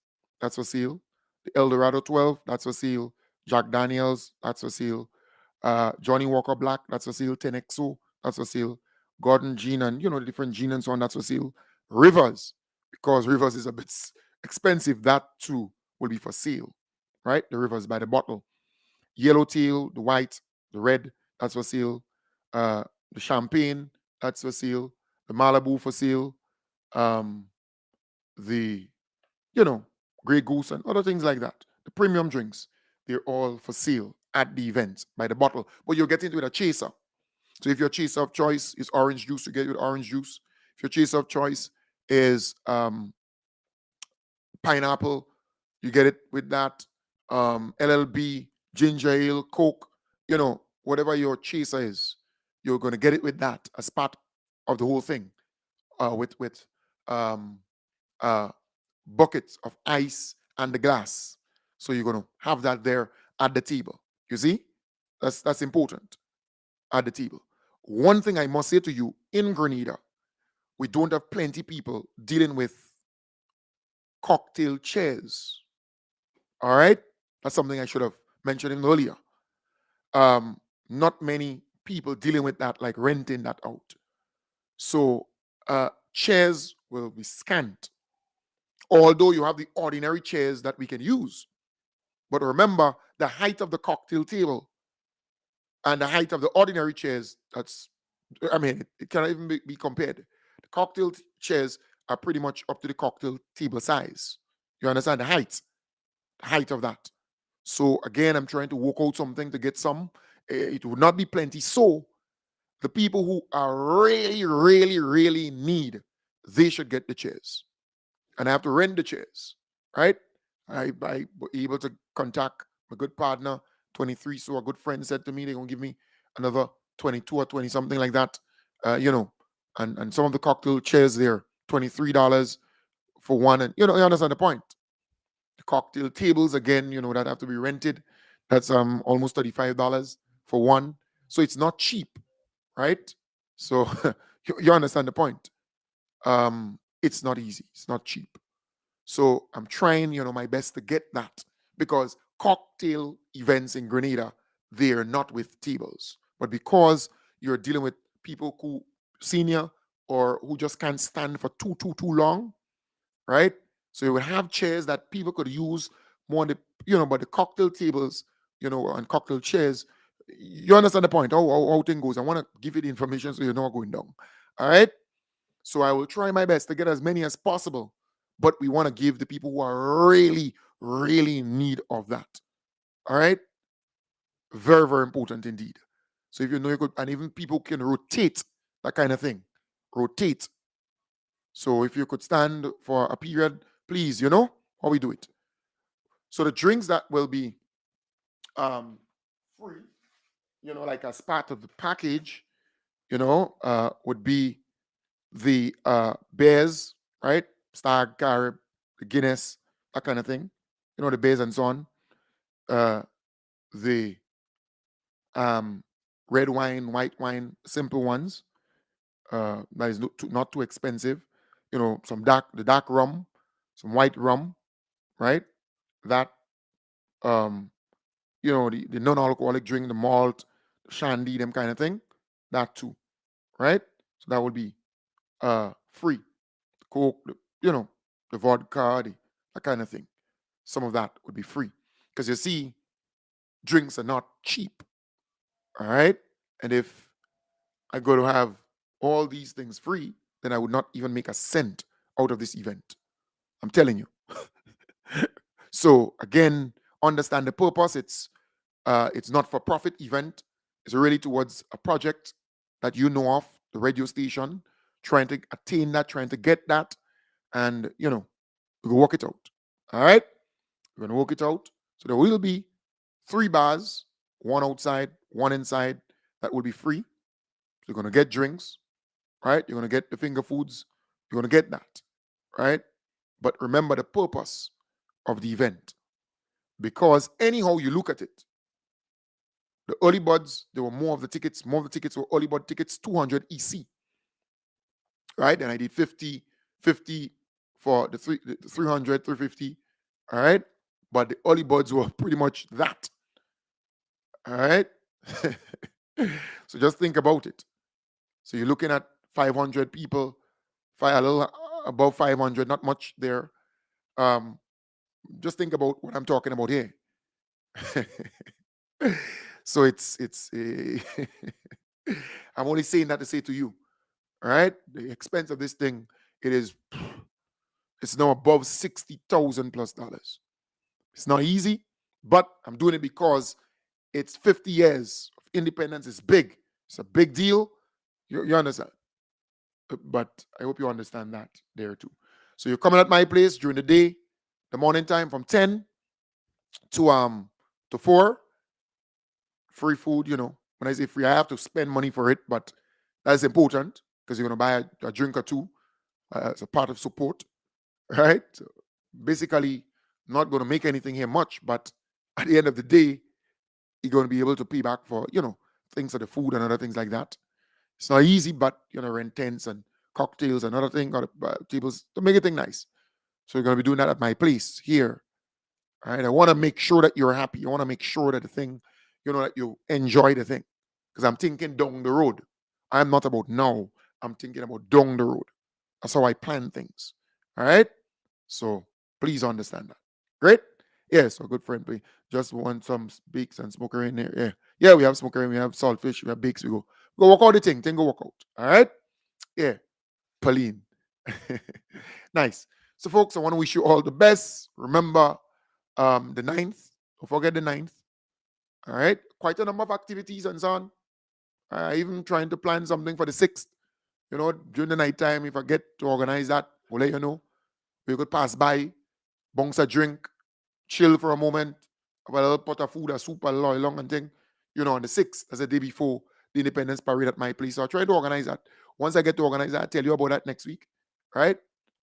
that's for sale. The Eldorado 12, that's for sale. Jack Daniels, that's for sale. Johnny Walker Black, that's for sale. Tenexo, that's for sale. Gordon Gin and, the different gin and so on, that's for sale. Rivers, because Rivers is a bit expensive, that too will be for sale, right? The Rivers by the bottle. Yellowtail, the white, the red, that's for sale. The champagne, that's for sale. The Malibu for sale. The, Grey Goose and other things like that. The premium drinks, they're all for sale at the event by the bottle. But you'll get into it with a chaser. So if your chaser of choice is orange juice, you get it with orange juice. If your chaser of choice is pineapple, you get it with that. LLB, ginger ale, Coke, whatever your chaser is, you're going to get it with that as part of the whole thing. With buckets of ice and the glass. So you're going to have that there at the table. You see? That's important at the table. One thing I must say to you, in Grenada, we don't have plenty people dealing with cocktail chairs. All right? That's something I should have mentioned earlier. Not many people dealing with that, like renting that out. So chairs will be scant. Although you have the ordinary chairs that we can use. But remember, the height of the cocktail table and the height of the ordinary chairs, it cannot even be compared. The cocktail chairs are pretty much up to the cocktail table size. You understand the height of that. So again, I'm trying to work out something to get some. It would not be plenty. So the people who are really, really, really need, they should get the chairs. And I have to rent the chairs, right? I was able to contact my good partner, 23. So a good friend said to me they're gonna give me another 22 or 20, something like that. And some of the cocktail chairs there, $23 for one. And you understand the point. The cocktail tables again, that have to be rented. That's almost $35 for one. So it's not cheap, right? So you understand the point. It's not easy. It's not cheap. So I'm trying, my best to get that because cocktail events in Grenada, they're not with tables. But because you're dealing with people who senior or who just can't stand for too long, right? So you would have chairs that people could use more on but the cocktail tables, and cocktail chairs, you understand the point, how thing goes. I want to give you the information so you're not going down. All right? So I will try my best to get as many as possible, but we want to give the people who are really, really in need of that. All right? Very, very important indeed. So if you could, and even people can rotate that kind of thing. Rotate. So if you could stand for a period, please, how we do it. So the drinks that will be free, like as part of the package, would be the beers, right? Stag, Carib, the Guinness, that kind of thing. The beers and so on. The red wine, white wine, simple ones. That is not too expensive. The dark rum, some white rum, right? That the non-alcoholic drink, the malt, the shandy, them kind of thing. That too, right? So that would be free. The Coke, the vodka, that kind of thing. Some of that would be free. Because you see, drinks are not cheap. All right? And if I go to have all these things free, then I would not even make a cent out of this event. I'm telling you. So again, understand the purpose. It's not for profit event. It's really towards a project that you know of, the radio station, trying to attain that, trying to get that, and we can work it out. All right, we're gonna work it out. So there will be 3 bars, one outside, one inside. That will be free. So you're gonna get drinks, right? You're gonna get the finger foods. You're gonna get that, right? But remember the purpose of the event, because anyhow you look at it, the early buds, there were more of the tickets. More of the tickets were early bud tickets, 200 EC, right? And I did 50 for the 300, 350, all right? But the early buds were pretty much that, all right? So just think about it. So you're looking at 500 people, a little above 500, not much there. Just think about what I'm talking about here. So it's I'm only saying that to say to you, all right? The expense of this thing, it's now above $60,000 plus. It's not easy, but I'm doing it because it's 50 years of independence. It's big. It's a big deal. You understand? But I hope you understand that there too. So you're coming at my place during the day, the morning time from 10 to 4. Free food, When I say free, I have to spend money for it, but that's important because you're going to buy a drink or two as a part of support, right? So basically, not going to make anything here much, but at the end of the day, you're going to be able to pay back for, things like the food and other things like that. It's not easy, but, rent tents and cocktails and other things, tables to make it thing nice. So you're going to be doing that at my place here. All right. I want to make sure that you're happy. I want to make sure that the thing, that you enjoy the thing. Because I'm thinking down the road. I'm not about now. I'm thinking about down the road. That's how I plan things. All right. So please understand that. Great. Yeah. So good friend, please. Just want some bakes and smoker in there. Yeah. Yeah, we have smoker in, we have saltfish, we have bakes. We go walk out the thing. Go walk out. All right. Yeah. Pauline. Nice. So folks, I want to wish you all the best. Remember the 9th. Don't forget the 9th. All right. Quite a number of activities and so on. Even trying to plan something for the 6th. During the night time, if I get to organize that, we'll let you know. We could pass by, bounce a drink, chill for a moment, have a little pot of food, a soup, a little long and thing, on the 6th, as the day before the Independence Parade at my place. So I try to organize that. Once I get to organize that, I'll tell you about that next week. Right?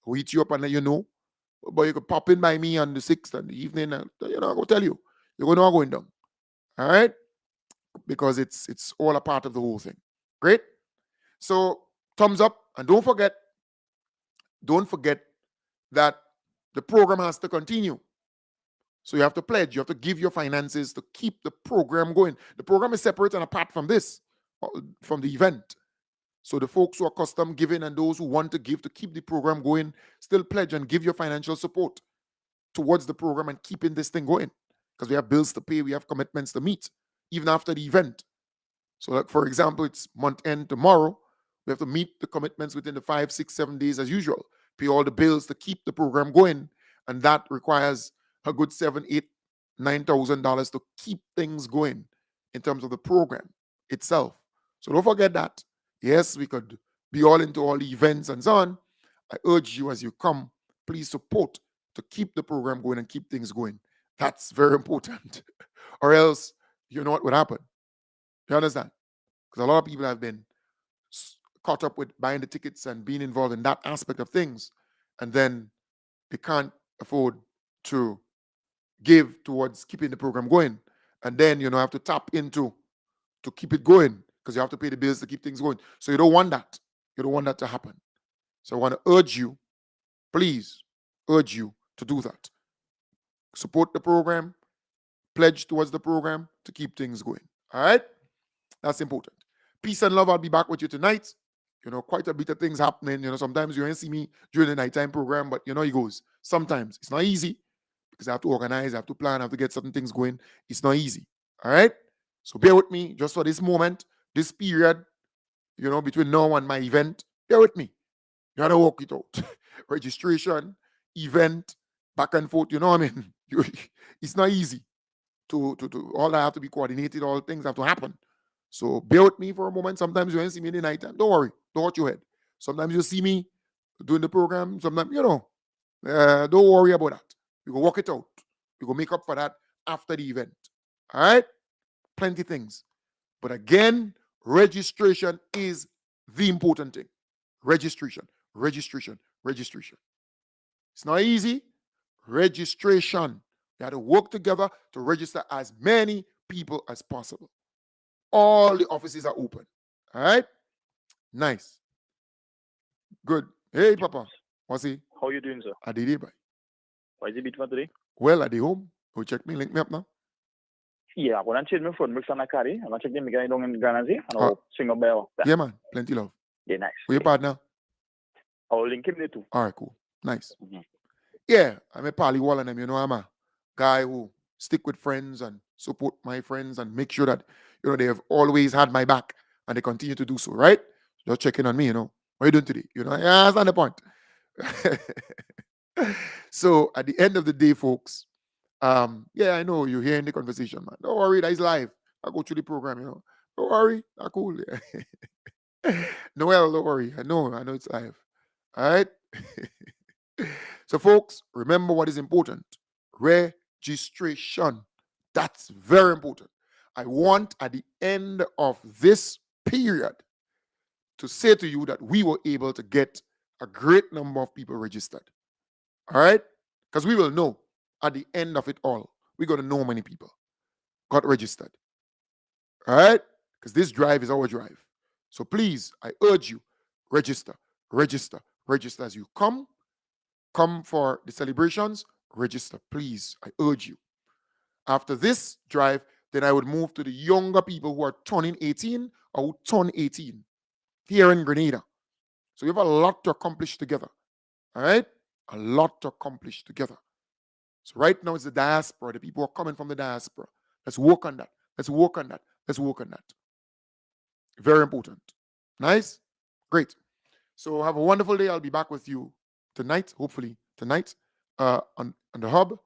I'll hit you up and let you know. But you could pop in by me on the 6th in the evening and, I'll go tell you. You're going to know I'm going down. All right? Because it's all a part of the whole thing. Great? So, thumbs up. And don't forget that the program has to continue. So you have to pledge, you have to give your finances to keep the program going. The program is separate and apart from this, from the event. So the folks who are custom giving and those who want to give to keep the program going, still pledge and give your financial support towards the program and keeping this thing going. Because we have bills to pay, we have commitments to meet, even after the event. So like, for example, it's month end tomorrow. We have to meet the commitments within the 5, 6, 7 days as usual. Pay all the bills to keep the program going. And that requires a good $7,000, $8,000, $9,000 to keep things going in terms of the program itself. So don't forget that. Yes, we could be all into all the events and so on. I urge you as you come, please support to keep the program going and keep things going. That's very important. Or else, you know what would happen. You understand? Because a lot of people have been caught up with buying the tickets and being involved in that aspect of things. And then they can't afford to give towards keeping the program going. And then, have to tap into to keep it going because you have to pay the bills to keep things going. So you don't want that. You don't want that to happen. So I want to urge you, please urge you to do that. Support the program, pledge towards the program to keep things going. All right? That's important. Peace and love. I'll be back with you tonight. Quite a bit of things happening. Sometimes you don't see me during the nighttime program, but it goes. Sometimes it's not easy because I have to organize, I have to plan, I have to get certain things going. It's not easy. All right? So bear with me just for this moment, this period, between now and my event. Bear with me. You got to work it out. Registration, event, back and forth. You know what I mean? It's not easy. To all that have to be coordinated, all things have to happen. So bear with me for a moment. Sometimes you won't see me in the night time. Don't worry. Don't hurt your head. Sometimes you see me doing the program. Sometimes, don't worry about that. We go work it out. We go make up for that after the event. All right? Plenty things. But again, registration is the important thing. Registration. It's not easy. Registration. You have to work together to register as many people as possible. All the offices are open. All right? Nice. Good. Hey, Papa. What's he? How you doing, sir? I did it, boy. Why is it bit today? Well, at the home. Go check me, link me up now. Yeah, I'm going to change my phone. I'm going to check them again in Ghana, and I'll sing a bell. Yeah, man. Plenty love. Yeah, nice. Where your partner? I'll link him there too. All right, cool. Nice. Mm-hmm. Yeah, I'm a pally wall and I'm a guy who stick with friends and support my friends and make sure that they have always had my back and they continue to do so, right? Just checking on me, What are you doing today? Yeah, that's not the point. So at the end of the day, folks, yeah, I know you're hearing the conversation, man. Don't worry, that is live. I go through the program, Don't worry, that's cool. Yeah. Noel, don't worry. I know it's live. All right. So, folks, remember what is important. Registration. That's very important. I want at the end of this period to say to you that we were able to get a great number of people registered. All right? Because we will know at the end of it all, we're going to know many people got registered. All right? Because this drive is our drive. So please, I urge you, register as you come for the celebrations, register, please. I urge you. After this drive, then I would move to the younger people who are turning 18 or who turn 18 here in Grenada. So we have a lot to accomplish together. All right? A lot to accomplish together. So right now it's the diaspora, the people who are coming from the diaspora. Let's work on that. Very important. Nice? Great. So have a wonderful day. I'll be back with you tonight, hopefully tonight, on the hub.